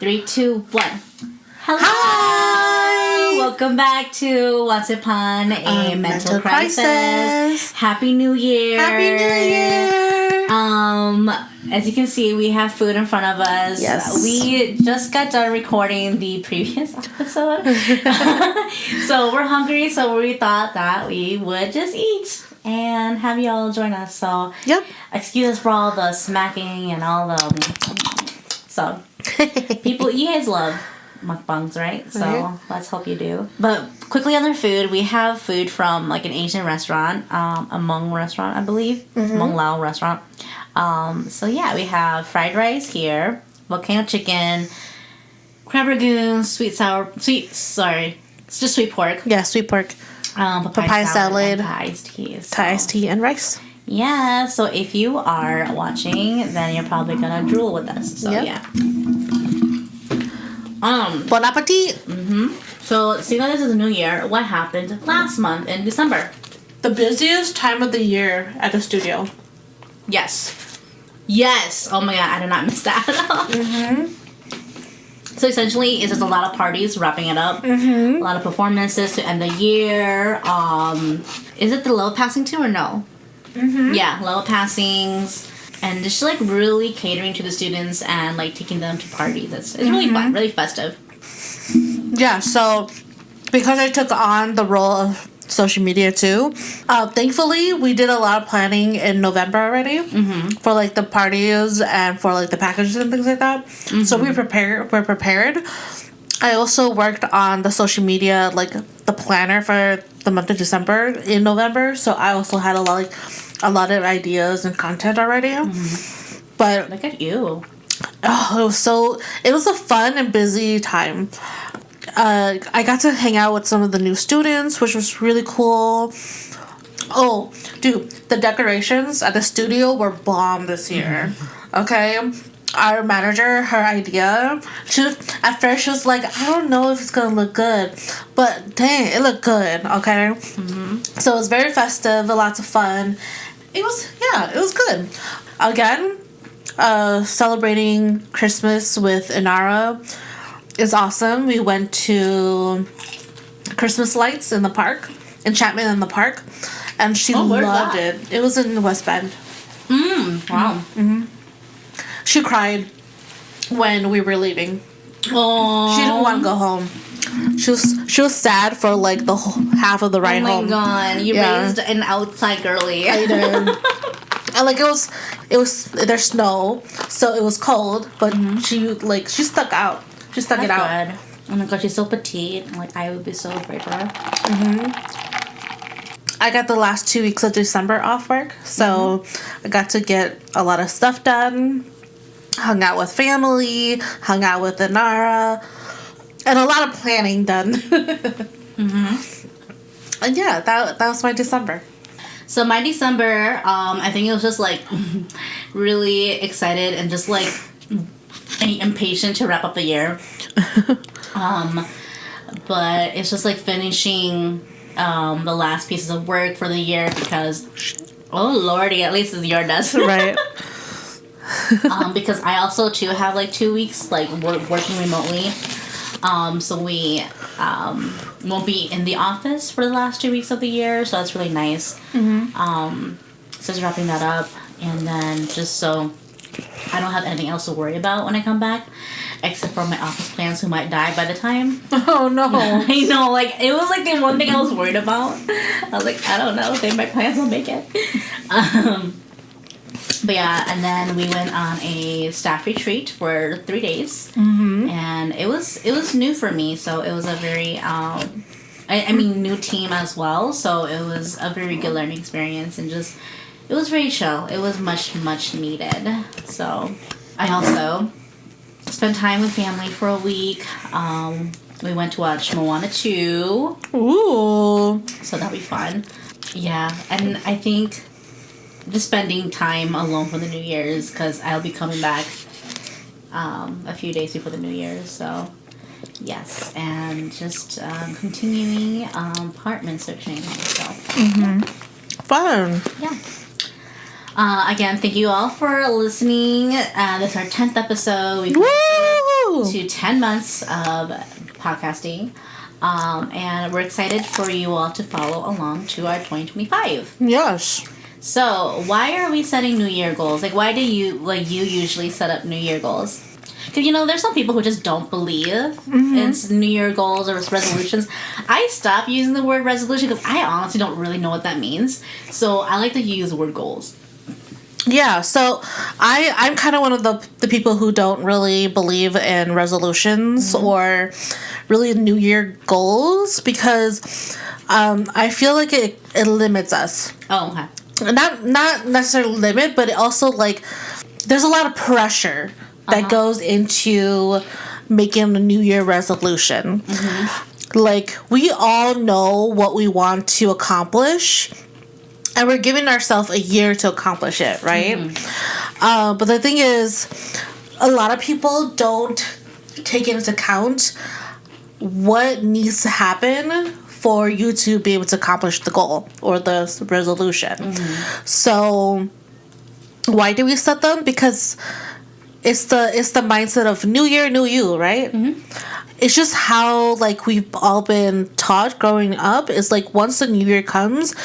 3, 2, 1. Hello! Hi! Welcome back to Once Upon a Mental Crisis. Happy New Year! Happy New Year! As you can see, we have food in front of us. Yes. We just got done recording the previous episode. So we're hungry, so we thought that we would just eat and have you all join us. So excuse us for all the smacking and all the... So, people, you guys love mukbangs, right? So, let's hope you do. But quickly on their food, we have food from like an Asian restaurant, a Hmong restaurant, I believe. Hmong Lao restaurant. So yeah, we have fried rice here, volcano chicken, crab rangoon, it's just sweet pork. Yeah, sweet pork. Papaya salad. And iced tea. Iced tea and rice. Yeah, so if you are watching, then you're probably gonna drool with us. So yeah. Bon appetit! So, seeing that this is a new year, what happened last month in December? The busiest time of the year at the studio. Yes. Oh my god, I did not miss that. So essentially, it's just a lot of parties wrapping it up. A lot of performances to end the year. Is it the level passing too or no? Yeah, level passings. And just like really catering to the students and like taking them to parties. It's really fun, really festive. Yeah, so because I took on the role of social media too, thankfully we did a lot of planning in November already for like the parties and for like the packages and things like that. So we're prepared. I also worked on the social media, like the planner for the month of December in November. So I also had a lot of ideas and content already. But look at you. Oh, it was a fun and busy time. I got to hang out with some of the new students, which was really cool. Oh, dude, the decorations at the studio were bomb this year. Okay? Our manager, her idea, at first she was like, I don't know if it's gonna look good, but dang, it looked good, okay? So it was very festive, lots of fun. It was good. Again, celebrating Christmas with Inara is awesome. We went to Christmas lights in the park, enchantment in the park, and she loved it. It was in West Bend. Wow. She cried when we were leaving. Oh, she didn't want to go home. She was sad for like the whole half of the ride home. Oh my god, you raised an outside girly. I did. And like it was there's snow, so it was cold, but she stuck out. She stuck it out. Good. Oh my god, she's so petite. Like I would be so afraid for her. I got the last 2 weeks of December off work, so I got to get a lot of stuff done. Hung out with family, hung out with Inara, and a lot of planning done. And yeah, that was my December. So my December, I think it was just like really excited and just like impatient to wrap up the year. But it's just like finishing the last pieces of work for the year because, oh lordy, at least it's your desk. Right. Because I also too have like 2 weeks like working remotely. So we won't be in the office for the last 2 weeks of the year, so that's really nice. So just wrapping that up, and then just so I don't have anything else to worry about when I come back, except for my office plants who might die by the time. Oh no. I know, like it was like the one thing I was worried about. I was like, I don't know if my plants will make it. But yeah, and then we went on a staff retreat for 3 days, and it was new for me, so it was a very new team as well, so it was a very good learning experience, and just it was very chill. It was much needed. So I also spent time with family for a week. We went to watch Moana 2. Ooh, so that'll be fun. Yeah, and I think just spending time alone for the New Year's because I'll be coming back a few days before the New Year's. So, yes, and just continuing apartment searching. So, fun. Yeah. Again, thank you all for listening. This is our 10th episode. Woo! to 10 months of podcasting. And we're excited for you all to follow along to our 2025. Yes. So, why are we setting New Year goals? Like, why do you usually set up New Year goals? Because, there's some people who just don't believe in New Year goals or resolutions. I stopped using the word resolution because I honestly don't really know what that means. So, I like to use the word goals. Yeah, so I'm kind of one of the people who don't really believe in resolutions or really New Year goals because I feel like it limits us. Oh, okay. Not necessarily limit, but it also, like, there's a lot of pressure that goes into making a New Year resolution. Like, we all know what we want to accomplish, and we're giving ourselves a year to accomplish it, right? But the thing is, a lot of people don't take into account what needs to happen for you to be able to accomplish the goal or the resolution. So why do we set them? Because it's the mindset of new year, new you, right? It's just how, like, we've all been taught growing up. It's like once the new year comes,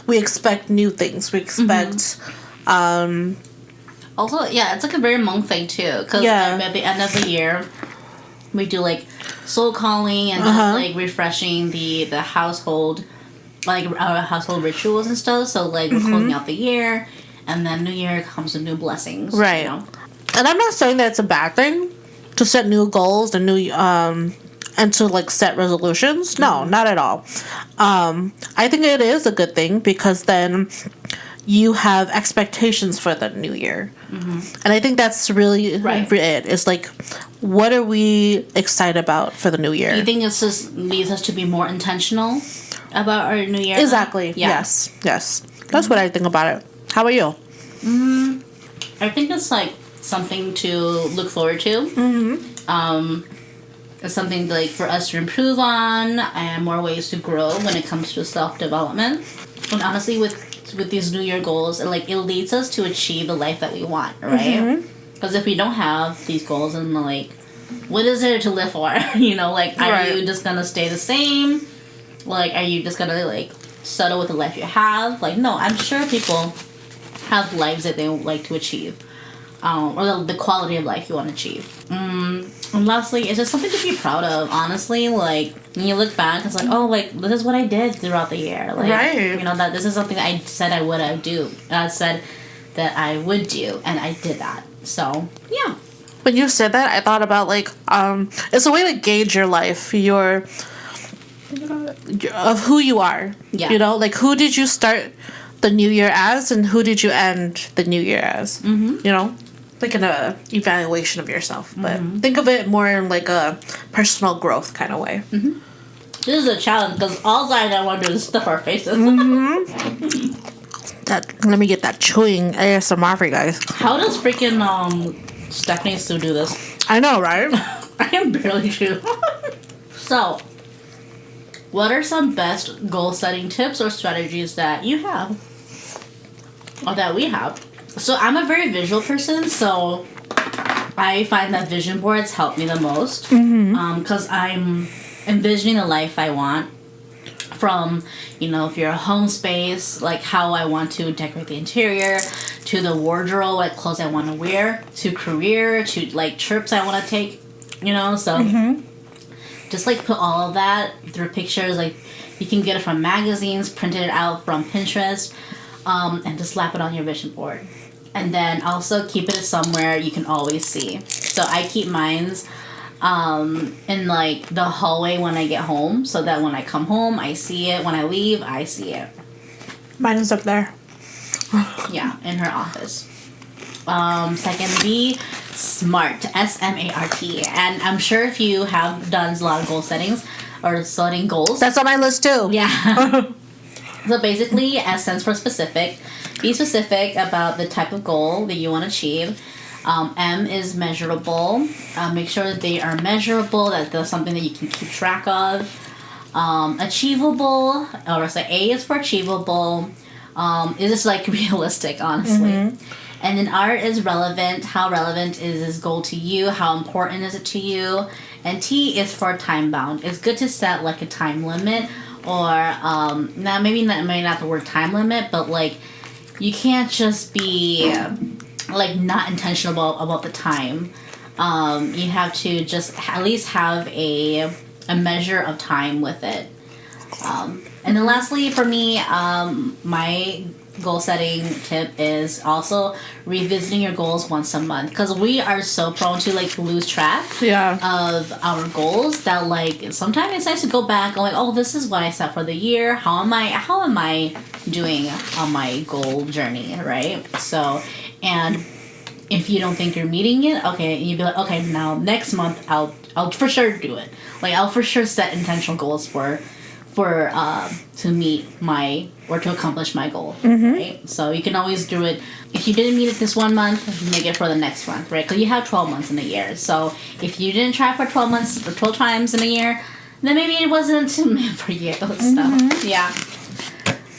we expect new things. We expect also, yeah, it's like a very Hmong thing too, because at the end of the year we do like soul calling and just like refreshing the household, like our household rituals and stuff. So like we're closing out the year, and then New Year comes with new blessings, right? And I'm not saying that it's a bad thing to set new goals and new and to like set resolutions. No, not at all. I think it is a good thing because then you have expectations for the new year. And I think that's really it. It's like, what are we excited about for the new year? You think it just leads us to be more intentional about our new year? Exactly. Yeah. Yes. That's what I think about it. How about you? I think it's like something to look forward to. It's something like for us to improve on and more ways to grow when it comes to self-development. And honestly, with these New Year goals, it leads us to achieve the life that we want, right? Because if we don't have these goals, then like, what is there to live for? Like, are you just gonna stay the same? Like, are you just gonna like settle with the life you have? Like, no, I'm sure people have lives that they would like to achieve, or the quality of life you want to achieve. And lastly, it's just something to be proud of, honestly. Like, when you look back, it's like, oh, like, this is what I did throughout the year. Like, that this is something that I said I would do. I said that I would do, and I did that. So, yeah. When you said that, I thought about, like, it's a way to gauge your life, of who you are. Yeah. Like, who did you start the new year as, and who did you end the new year as? Like an evaluation of yourself, but think of it more in like a personal growth kind of way. This is a challenge because all I want to do is stuff our faces. Let me get that chewing ASMR for you guys. How does freaking Stephanie still do this? I know, right? I am barely chew. So, what are some best goal setting tips or strategies that you have, or that we have? So I'm a very visual person, so I find that vision boards help me the most. Because I'm envisioning the life I want. From, if you're a home space, like how I want to decorate the interior, to the wardrobe, like clothes I want to wear, to career, to like trips I want to take, so just like put all of that through pictures. Like you can get it from magazines, printed it out from Pinterest, and just slap it on your vision board. And then also keep it somewhere you can always see. So I keep mine's in like the hallway when I get home, so that when I come home I see it. When I leave, I see it. Mine is up there. Yeah, in her office. Second, be smart. SMART. And I'm sure if you have done a lot of goal settings or setting goals, that's on my list too. Yeah. So basically, S stands for specific. Be specific about the type of goal that you want to achieve. M is measurable. Make sure that they are measurable, that there's something that you can keep track of. Achievable, or say A is for achievable. Is this like realistic, honestly? And then R is relevant. How relevant is this goal to you? How important is it to you? And T is for time bound. It's good to set like a time limit, or maybe not the word time limit, but like you can't just be like not intentional about the time. You have to just at least have a measure of time with it. And then lastly, for me, my goal setting tip is also revisiting your goals once a month, because we are so prone to like lose track of our goals that like sometimes it's nice to go back and like, oh, this is what I set for the year. How am I doing on my goal journey, right? So, and if you don't think you're meeting it, okay, you'd be like, okay, now next month I'll for sure do it. Like I'll for sure set intentional goals for to meet or to accomplish my goal, right? So you can always do it. If you didn't meet it this one month, make it for the next month, right? Because you have 12 months in a year. So if you didn't try for 12 months or 12 times in a year, then maybe it wasn't meant for you. Stuff. Yeah.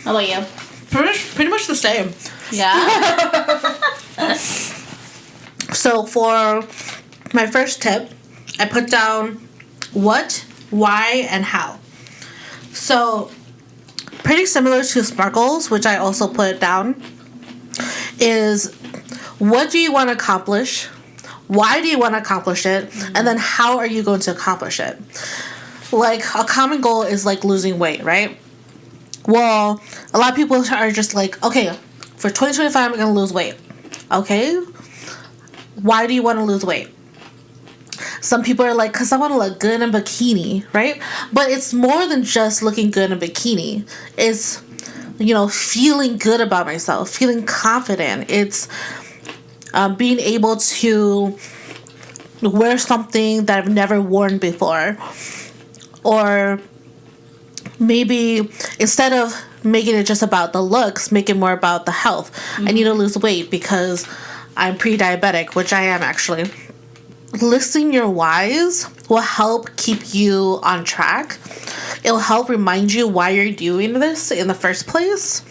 How about you? Pretty much the same. Yeah. So for my first tip, I put down what, why, and how. So, pretty similar to SMART goals, which I also put down, is what do you want to accomplish? Why do you want to accomplish it? And then how are you going to accomplish it? Like, a common goal is like losing weight, right? Well, a lot of people are just like, okay, for 2025, I'm going to lose weight. Okay? Why do you want to lose weight? Some people are like, because I want to look good in a bikini, right? But it's more than just looking good in a bikini. It's, feeling good about myself, feeling confident. It's being able to wear something that I've never worn before. Or maybe instead of making it just about the looks, make it more about the health. I need to lose weight because I'm pre-diabetic, which I am actually. Listing your whys will help keep you on track. It'll help remind you why you're doing this in the first place.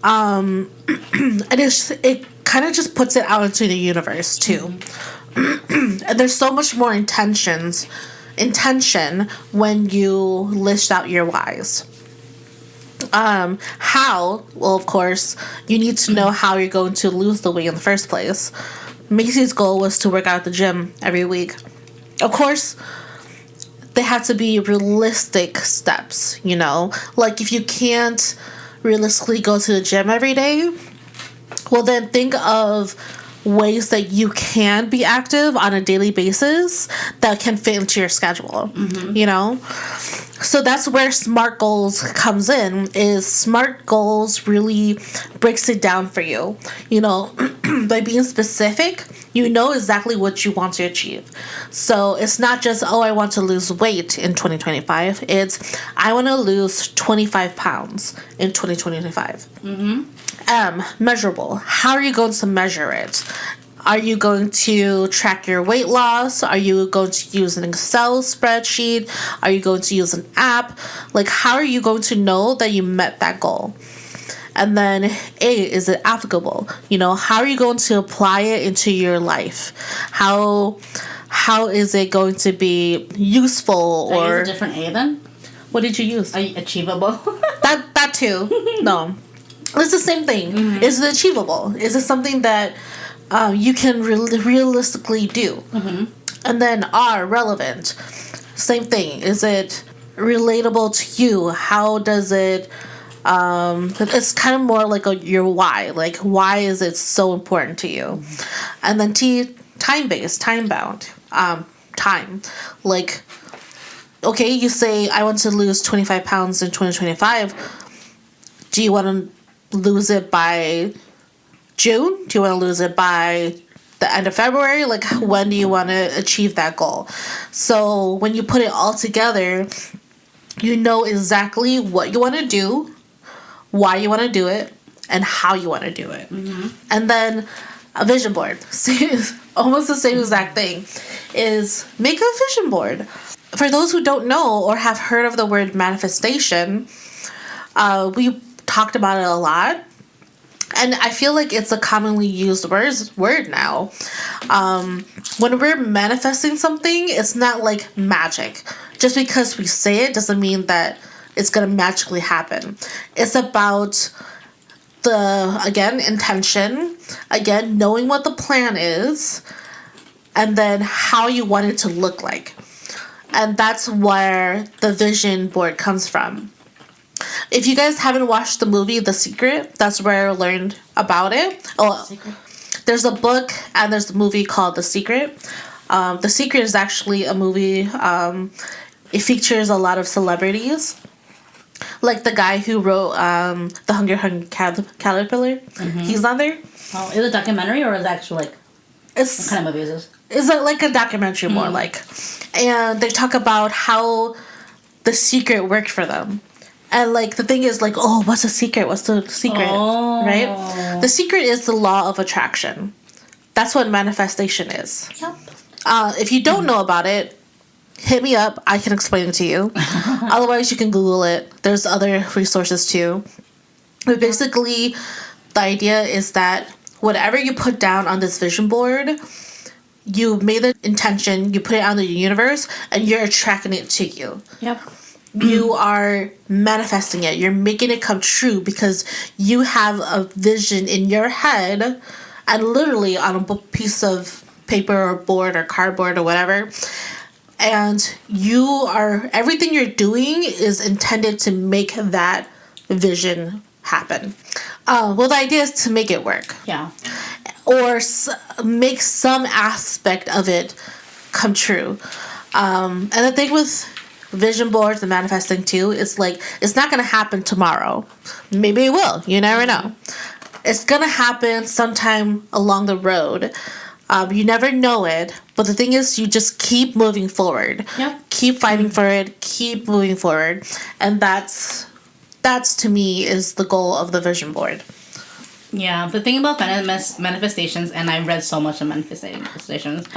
And it kind of just puts it out into the universe too. And there's so much more intention when you list out your whys. How? Well, of course, you need to know how you're going to lose the weight in the first place. Macy's goal was to work out at the gym every week. Of course, they have to be realistic steps, Like, if you can't realistically go to the gym every day, well, then think of ways that you can be active on a daily basis that can fit into your schedule, So that's where SMART goals comes in, is SMART goals really breaks it down for you. By being specific, exactly what you want to achieve. So it's not just, I want to lose weight in 2025. It's, I want to lose 25 pounds in 2025. Measurable. How are you going to measure it? Are you going to track your weight loss? Are you going to use an Excel spreadsheet? Are you going to use an app? Like, how are you going to know that you met that goal? And then A, is it applicable? How are you going to apply it into your life? How is it going to be useful? Did I use a different A then? What did you use? Achievable. that too. No. It's the same thing. Is it achievable? Is it something that you can realistically do? And then R, relevant. Same thing. Is it relatable to you? How does it... it's kind of more like your why. Like, why is it so important to you? And then T, time-based, time-bound. Time. Like, okay, you say, I want to lose 25 pounds in 2025. Do you want to lose it by June? Do you want to lose it by the end of February? Like, when do you want to achieve that goal? So when you put it all together, you know exactly what you want to do, why you want to do it, and how you want to do it. And then a vision board. Almost the same exact thing. Is make a vision board. For those who don't know or have heard of the word manifestation, we talked about it a lot. and I feel like it's a commonly used word now. When we're manifesting something, it's not like magic. Just because we say it doesn't mean that it's gonna magically happen. It's about intention, again, knowing what the plan is, and then how you want it to look like. And that's where the vision board comes from. If you guys haven't watched the movie The Secret, that's where I learned about it. Oh, there's a book and there's a movie called The Secret. The Secret is actually a movie. It features a lot of celebrities. Like the guy who wrote The Hungry Caterpillar. Mm-hmm. He's on there. Oh, is it a documentary or is it actually like... what kind of movie is this? It's like a documentary more like. And they talk about how the secret worked for them. And, like, the thing is, like, oh, what's the secret? What's the secret? Oh. Right? The secret is the law of attraction. That's what manifestation is. Yep. If you don't know about it, hit me up. I can explain it to you. Otherwise, you can Google it. There's other resources, too. But basically, the idea is that whatever you put down on this vision board, you made the intention, you put it out in the universe, and you're attracting it to you. Yep. You are manifesting it. You're making it come true because you have a vision in your head and literally on a piece of paper or board or cardboard or whatever. And everything you're doing is intended to make that vision happen. Well, the idea is to make it work. Yeah. Or make some aspect of it come true. And the thing with vision boards and manifesting too, it's like, it's not going to happen tomorrow. Maybe it will. You never know. It's going to happen sometime along the road. You never know it. But the thing is, you just keep moving forward. Yep. Keep fighting for it. Keep moving forward. And that's to me is the goal of the vision board. Yeah, the thing about manifestations, and I read so much of manifestations,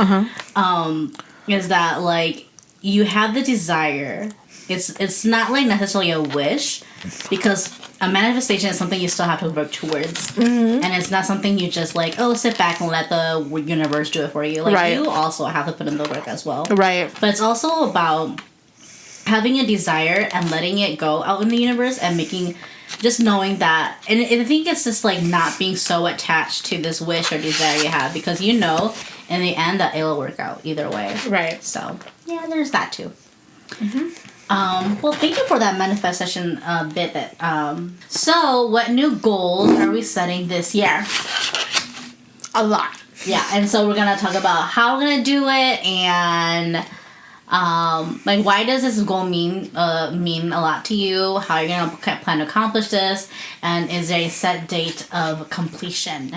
is that, like, you have the desire. It's not, like, necessarily a wish, because a manifestation is something you still have to work towards. Mm-hmm. And it's not something you just, like, sit back and let the universe do it for you. Like, you also have to put in the work as well. Right. But it's also about having a desire and letting it go out in the universe and just knowing that, and I think it's just like not being so attached to this wish or desire you have, because in the end that it'll work out either way. Right. So yeah, there's that too. Mm-hmm. Well, thank you for that manifestation bit. So what new goals are we setting this year? A lot. Yeah, and so we're gonna talk about how we're gonna do it and. Like, why does this goal mean a lot to you? How are you going to plan to accomplish this? And is there a set date of completion?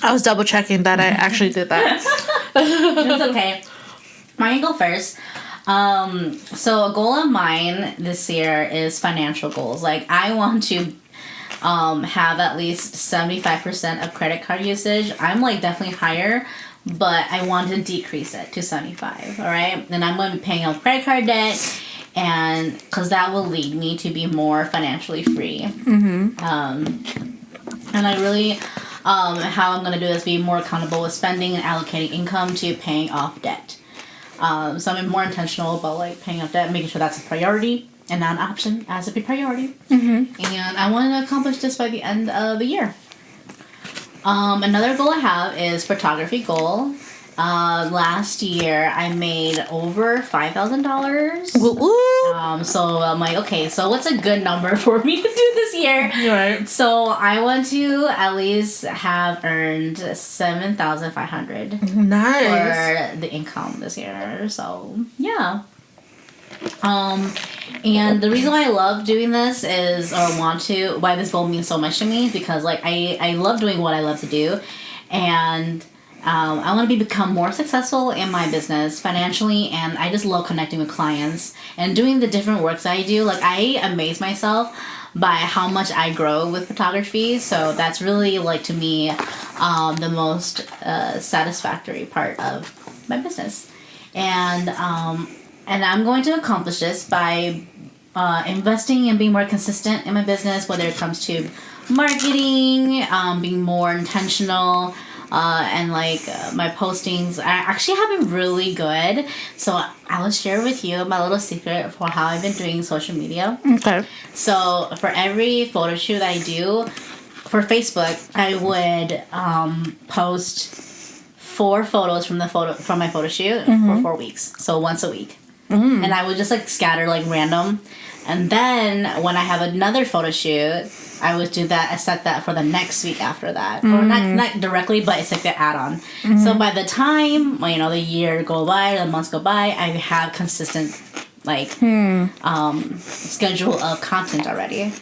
I was double checking that I actually did that. It's okay. Mine go first. So a goal of mine this year is financial goals. Like, I want to have at least 75% of credit card usage. I'm, like, definitely higher, but I want to decrease it to 75, all right? And I'm going to be paying off credit card debt, and because that will lead me to be more financially free. Mm-hmm. And I really, how I'm going to do this, be more accountable with spending and allocating income to paying off debt. So I'm more intentional about, like, paying off debt, making sure that's a priority and not an option, as a priority. Mm-hmm. And I want to accomplish this by the end of the year. Another goal I have is photography goal. Last year I made over $5,000. So I'm like, okay, so what's a good number for me to do this year? Right. So I want to at least have earned $7,500. Nice. For the income this year. So yeah. And the reason why I love doing this why this goal means so much to me, because, like, I love doing what I love to do, and I want to become more successful in my business financially, and I just love connecting with clients and doing the different works that I do. Like, I amaze myself by how much I grow with photography, so that's really, like, to me, the most satisfactory part of my business. And I'm going to accomplish this by investing and being more consistent in my business, whether it comes to marketing, being more intentional, and like my postings actually have been really good. So I will share with you my little secret for how I've been doing social media. Okay. So for every photo shoot I do for Facebook, I would post 4 photos from my photo shoot for 4 weeks. So once a week. And I would just like scatter like random. And then when I have another photo shoot, I would do that. I set that for the next week after that, or not directly, but it's like the add-on. So by the time the year go by, the months go by, I have consistent like schedule of content already.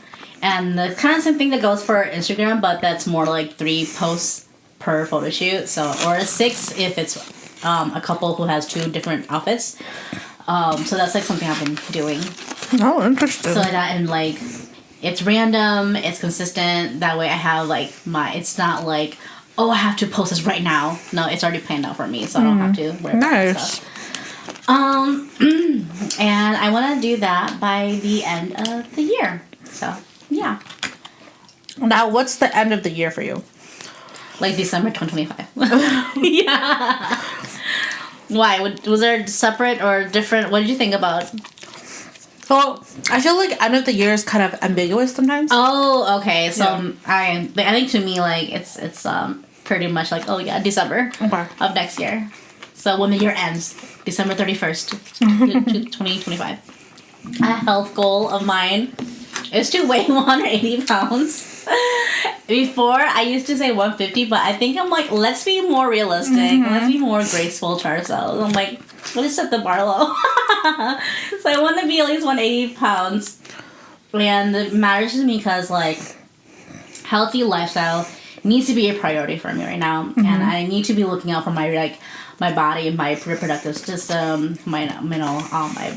And the kind of same thing that goes for Instagram, but that's more like 3 posts per photo shoot. So or 6 if it's a couple who has 2 different outfits. So that's like something I've been doing. Oh, interesting. So that and like it's random, it's consistent. That way I have like it's not like, oh, I have to post this right now. No, it's already planned out for me, so I don't have to worry about that stuff. And I want to do that by the end of the year. So yeah. Now, what's the end of the year for you? Like December 2025. Yeah. Why? Was there separate or different? What did you think about? Well, I feel like end of the year is kind of ambiguous sometimes. Oh, okay. So I think to me like it's pretty much like December of next year. So when the year ends, December 31st, 2025. A health goal of mine is to weigh 180 pounds. Before, I used to say 150, but I think I'm like, let's be more realistic. Let's be more graceful to ourselves. I'm like, let's set the bar low. So I want to be at least 180 pounds. And it matters to me because, like, healthy lifestyle needs to be a priority for me right now. And I need to be looking out for my body, my reproductive system, my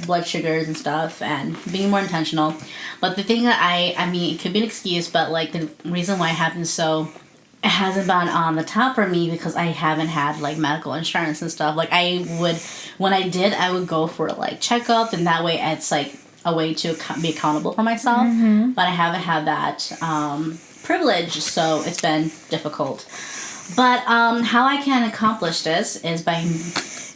blood sugars and stuff, and being more intentional. But the thing that I mean, it could be an excuse, but like the reason why it hasn't been on the top for me because I haven't had like medical insurance and stuff. Like when I did, I would go for like checkup, and that way it's like a way to be accountable for myself. But I haven't had that privilege, so it's been difficult. But how I can accomplish this is by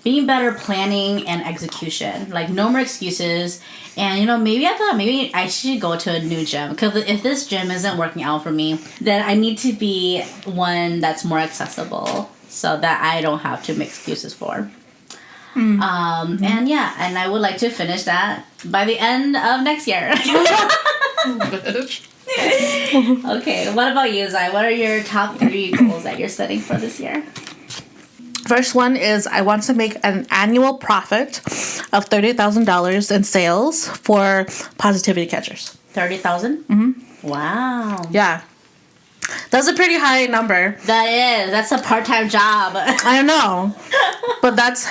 being better planning and execution. Like, no more excuses. And, maybe I thought maybe I should go to a new gym. Because if this gym isn't working out for me, then I need to be one that's more accessible so that I don't have to make excuses for. And I would like to finish that by the end of next year. Okay, what about you, Xai? What are your top 3 goals that you're setting for this year? First one is I want to make an annual profit of $30,000 in sales for positivity catchers. 30,000? Mm-hmm. Wow. Yeah. That's a pretty high number. That is. That's a part-time job. I know. But that's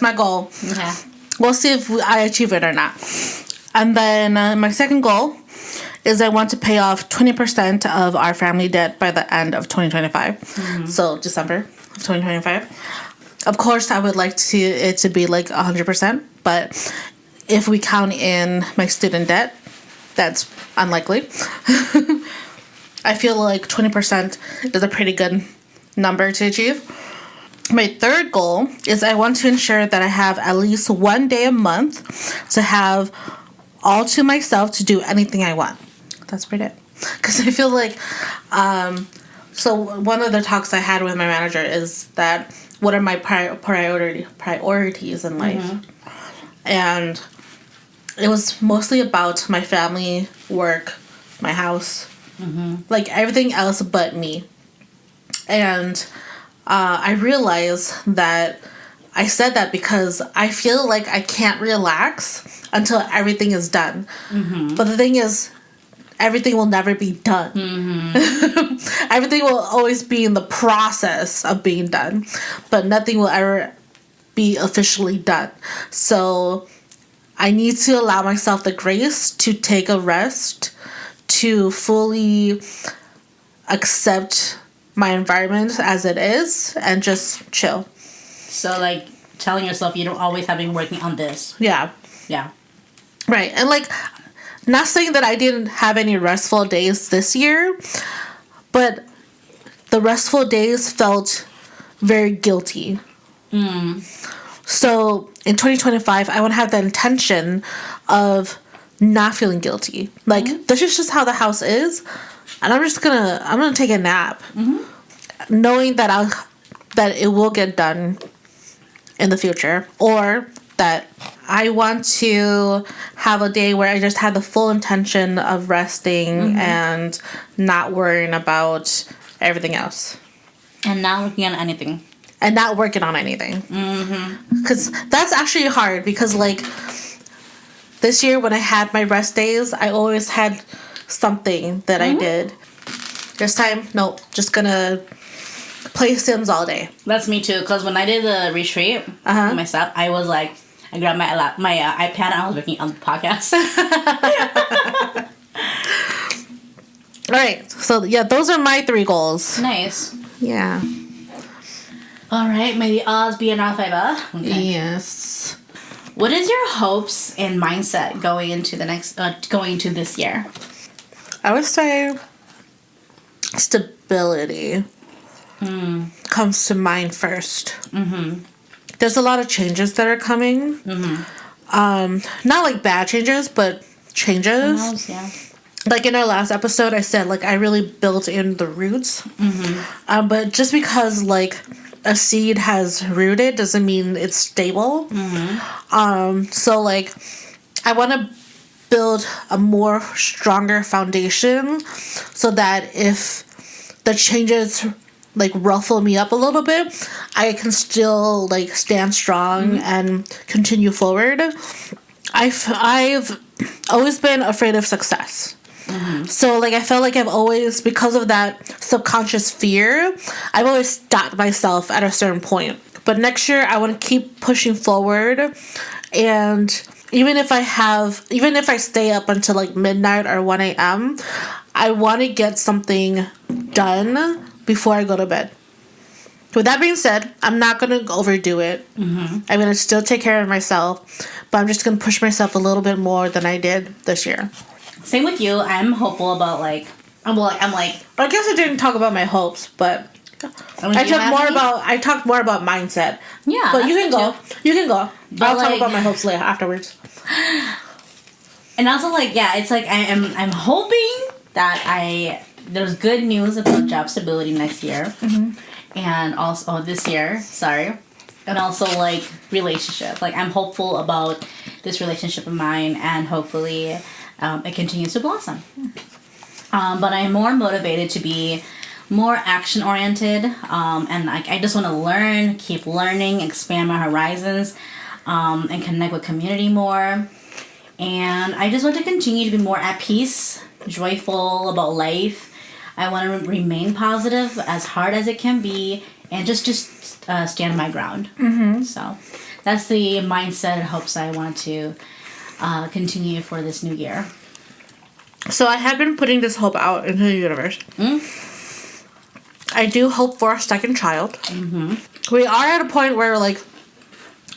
my goal. Okay. We'll see if I achieve it or not. And then my second goal is I want to pay off 20% of our family debt by the end of 2025. So December of 2025. Of course, I would like it to be like 100%, but if we count in my student debt, that's unlikely. I feel like 20% is a pretty good number to achieve. My third goal is I want to ensure that I have at least one day a month to have all to myself to do anything I want. That's pretty it. Because I feel like, so one of the talks I had with my manager is that what are my priorities in life? And it was mostly about my family, work, my house, like everything else but me. And I realized that I said that because I feel like I can't relax until everything is done. But the thing is, everything will never be done. Everything will always be in the process of being done, but nothing will ever be officially done. So I need to allow myself the grace to take a rest, to fully accept my environment as it is, and just chill. So, like, telling yourself you don't always have been working on this. Yeah. Yeah. Right. And, like, not saying that I didn't have any restful days this year, but the restful days felt very guilty. So in 2025, I want to have the intention of not feeling guilty. Like, this is just how the house is, and I'm gonna take a nap, knowing that that it will get done in the future, or that I want to have a day where I just have the full intention of resting and not worrying about everything else. And not working on anything. And not working on anything. Because that's actually hard, because, like, this year when I had my rest days, I always had something that I did. This time, nope, just gonna play Sims all day. That's me too, because when I did the retreat with my stuff, I was like, I grabbed my iPad and I was working on the podcast. All right, so yeah, those are my 3 goals. Nice. Yeah. All right, may the odds be in our favor. Okay. Yes. What is your hopes and mindset going into this year? I would say stability comes to mind first. There's a lot of changes that are coming. Not like bad changes, but changes. Yeah. Like in our last episode, I said, like, I really built in the roots. But just because, like, a seed has rooted doesn't mean it's stable. So, like, I want to build a more stronger foundation so that if the changes, like, ruffle me up a little bit, I can still, like, stand strong and continue forward. I've always been afraid of success. So, like, I felt like I've always, because of that subconscious fear, I've always stopped myself at a certain point. But next year, I want to keep pushing forward. And even if I stay up until, like, midnight or 1 a.m., I want to get something done before I go to bed. With that being said, I'm not going to overdo it. I'm going to still take care of myself, but I'm just going to push myself a little bit more than I did this year. Same with you. I'm hopeful about, like, I guess I didn't talk about my hopes, but I talked more about mindset. Yeah, but you can go. You can go. But, I'll like, talk about my hopes later afterwards. And also, like, yeah, it's like I'm hoping that there's good news about job stability next year, and also this year. Sorry, and also, like, relationship. Like, I'm hopeful about this relationship of mine, and hopefully it continues to blossom. But I'm more motivated to be more action oriented, and I just want to keep learning, expand my horizons, and connect with community more. And I just want to continue to be more at peace, joyful about life. I want to remain positive as hard as it can be, and just stand my ground. So that's the mindset and hopes I want to continue for this new year. So I have been putting this hope out into the universe. I do hope for a second child. We are at a point where, like,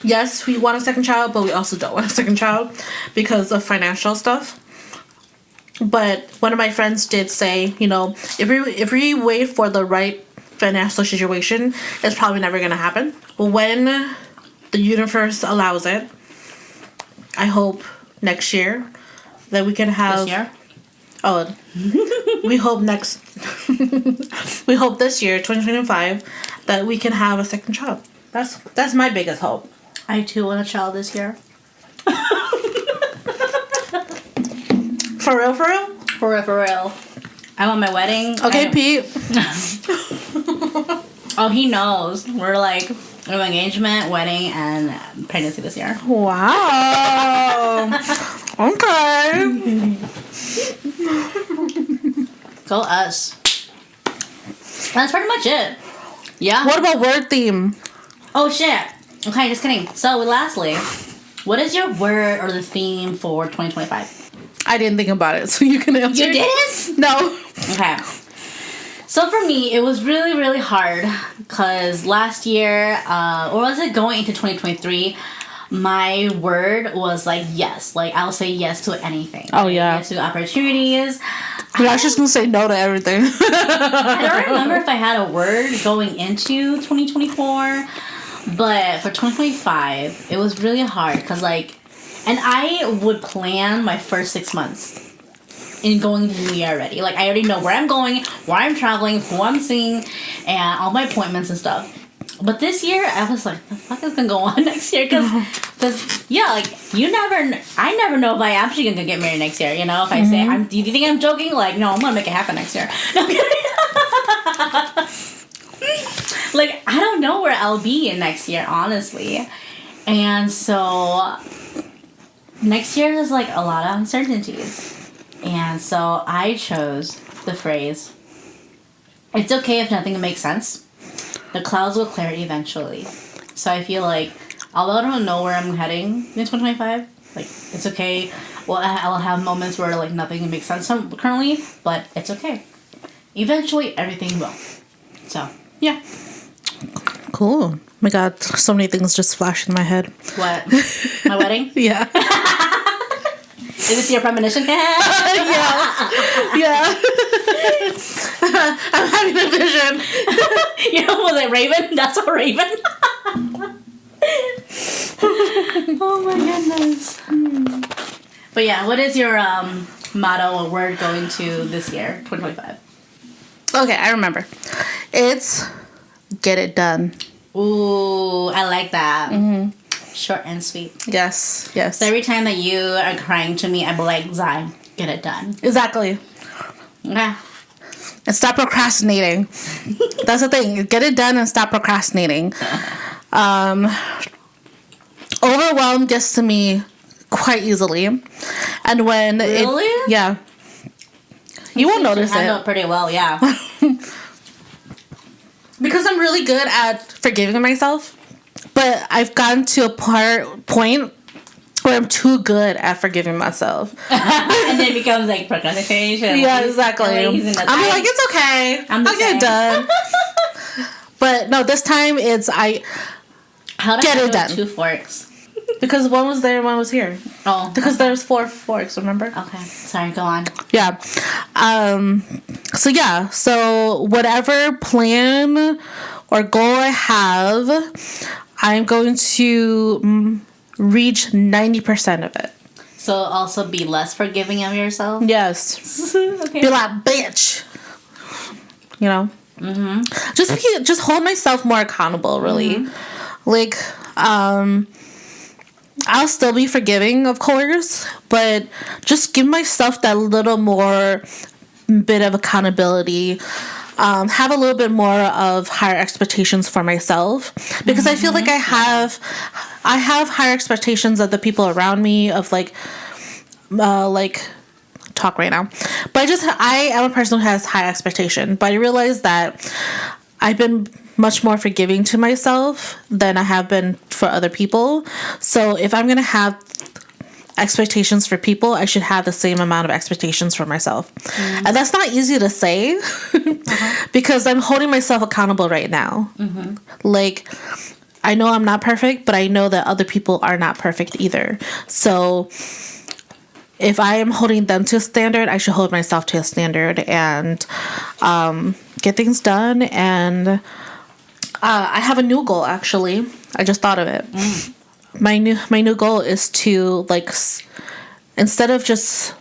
yes, we want a second child, but we also don't want a second child because of financial stuff. But one of my friends did say, you know, if we wait for the right financial situation, it's probably never going to happen. But when the universe allows it, I hope next year that we can have... This year? Oh, we hope we hope this year, 2025, that we can have a second child. That's my biggest hope. I too want a child this year. For real, for real? For real. I want my wedding. Okay, Pete. Oh, he knows. We're like, we have engagement, wedding, and pregnancy this year. Wow. Okay. Go us. That's pretty much it. Yeah. What about word theme? Oh, shit. Okay, just kidding. So, lastly, what is your word or the theme for 2025? I didn't think about it, so you can answer. You didn't? No. Okay. So for me, it was really, really hard because last year, or was it going into 2023, my word was like yes. Like I'll say yes to anything. Oh yeah. Yes to opportunities. I was just gonna say no to everything. I don't remember if I had a word going into 2024, but for 2025, it was really hard because like, and I would plan my first 6 months in going to the year already. Like I already know where I'm going, where I'm traveling, who I'm seeing, and all my appointments and stuff. But this year, I was like, the fuck is gonna go on next year? Because yeah, like I never know if I actually gonna get married next year. You know, if I say, do you think I'm joking? Like, no, I'm gonna make it happen next year. Like, I don't know where I'll be in next year, honestly. And so next year is like a lot of uncertainties. And so I chose the phrase, it's okay if nothing makes sense. The clouds will clear eventually. So I feel like, although I don't know where I'm heading in 2025, like, it's okay. Well, I'll have moments where, like, nothing makes sense currently, but it's okay. Eventually, everything will. So, yeah. Cool. Oh my god, so many things just flashed in my head. What? My wedding? Yeah. Is this your premonition? Yeah. I'm having a vision. You know, was it Raven? That's a Raven. Oh my goodness. But yeah, what is your motto or word going to this year, 2025? Okay, I remember. It's get it done. Ooh, I like that. Mm-hmm. Short and sweet. Yes. So every time that you are crying to me, I'm like, Xai, get it done. Exactly. Yeah. And stop procrastinating. That's the thing. Get it done and stop procrastinating. Overwhelm gets to me quite easily. And when really? Yeah. You won't notice it. I know pretty well, yeah. Because I'm really good at forgiving myself. But I've gotten to a point where I'm too good at forgiving myself. And then it becomes like procrastination. Yeah, exactly. I'm like, it's okay. I'll get it done. But no, this time it's How get it done. 2 forks? Because one was there and one was here. Oh. Because there's 4 forks, remember? Okay. Sorry, go on. Yeah. So whatever plan or goal I have, I'm going to reach 90% of it. So also be less forgiving of yourself? Yes. Okay. Be like, bitch. You know? Mm-hmm. Just hold myself more accountable, really. Mm-hmm. Like, I'll still be forgiving, of course, but just give myself that little more bit of accountability. Have a little bit more of higher expectations for myself, because I feel like I have higher expectations of the people around me, of like talk right now, but I am a person who has high expectation, but I realize that I've been much more forgiving to myself than I have been for other people. So if I'm gonna have expectations for people, I should have the same amount of expectations for myself. Mm-hmm. And that's not easy to say because I'm holding myself accountable right now. Mm-hmm. Like, I know I'm not perfect, but I know that other people are not perfect either. So if I am holding them to a standard, I should hold myself to a standard and get things done. And I have a new goal, actually. I just thought of it. My new goal is to, like, instead of just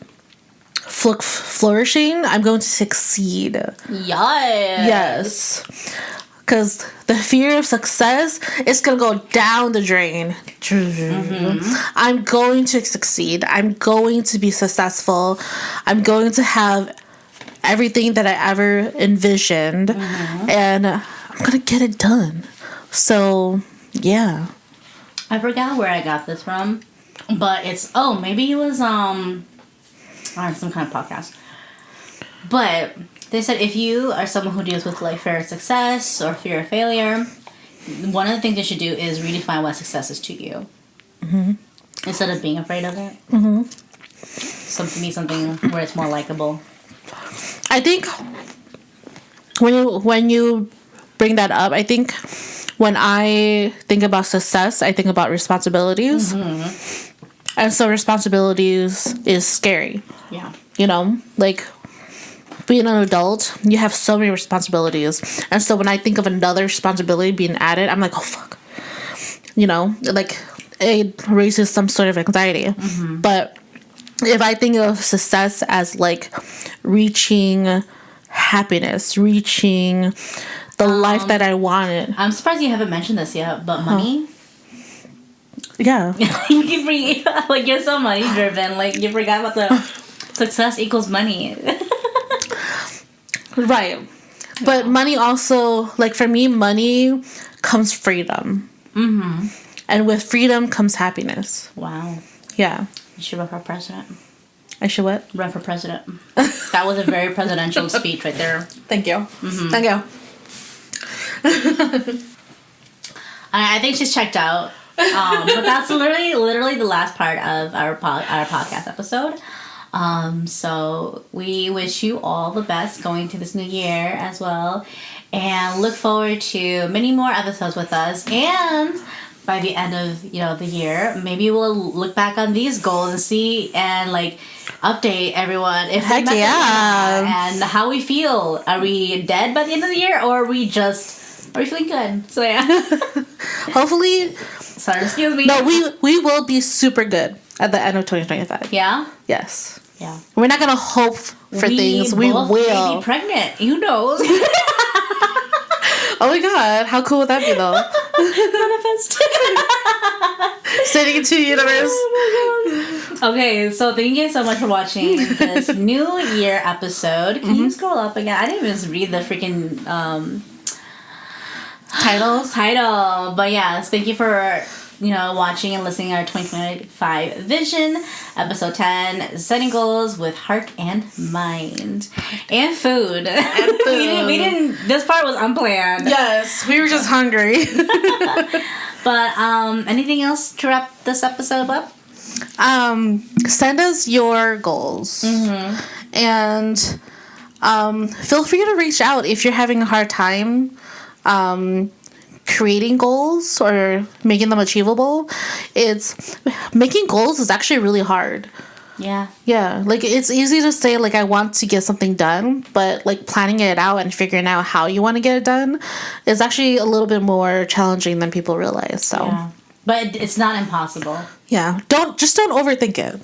flourishing, I'm going to succeed. Yes. Because the fear of success is going to go down the drain. Mm-hmm. I'm going to succeed. I'm going to be successful. I'm going to have everything that I ever envisioned. Mm-hmm. And I'm going to get it done. So, yeah. I forgot where I got this from, but maybe it was on some kind of podcast. But they said if you are someone who deals with like fear of success or fear of failure, one of the things you should do is redefine what success is to you, instead of being afraid of it. Something where it's more likable. I think when you bring that up, I think when I think about success, I think about responsibilities. And so responsibilities is scary. Yeah. You know, like being an adult, you have so many responsibilities. And so when I think of another responsibility being added, I'm like, oh, fuck. You know, like it raises some sort of anxiety. But if I think of success as like reaching happiness, reaching the life that I wanted. I'm surprised you haven't mentioned this yet, but money? Yeah. Like, you're so money driven. Like, you forgot about the success equals money. Right. But money also, like for me, money comes freedom. And with freedom comes happiness. Wow. Yeah. You should run for president. I should what? Run for president. That was a very presidential speech right there. Thank you. Thank you. I think she's checked out. But that's literally the last part of our podcast episode. So we wish you all the best going to this new year as well, and look forward to many more episodes with us. And by the end of the year, maybe we'll look back on these goals and see and like update everyone if they met them and how we feel. Are we dead by the end of the year, or are we feeling good? So yeah. Hopefully. Sorry, excuse me. No, we will be super good at the end of 2025. Yeah? Yes. Yeah. We're not gonna hope for things. We will. May be pregnant. Who knows? Oh my god, how cool would that be though? Manifest. Sending it to the universe. Oh my god. Okay, so thank you so much for watching this New Year episode. Can you scroll up again? I didn't even read the freaking title. But yes, thank you for watching and listening to our 2025 vision, episode 10, setting goals with heart and mind, and food. we didn't. This part was unplanned. Yes, we were just hungry. But anything else to wrap this episode up? Send us your goals, and feel free to reach out if you're having a hard time creating goals or making them achievable. It's making goals is actually really hard. Yeah, like it's easy to say like I want to get something done, but like planning it out and figuring out how you want to get it done is actually a little bit more challenging than people realize. So but it's not impossible. Don't overthink it.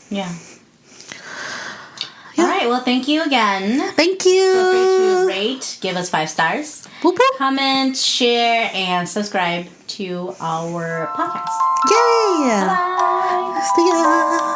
All right, well, thank you again. Thank you. Feel free to rate, give us 5 stars, boop, boop. Comment, share, and subscribe to our podcast. Yay! Bye. See ya.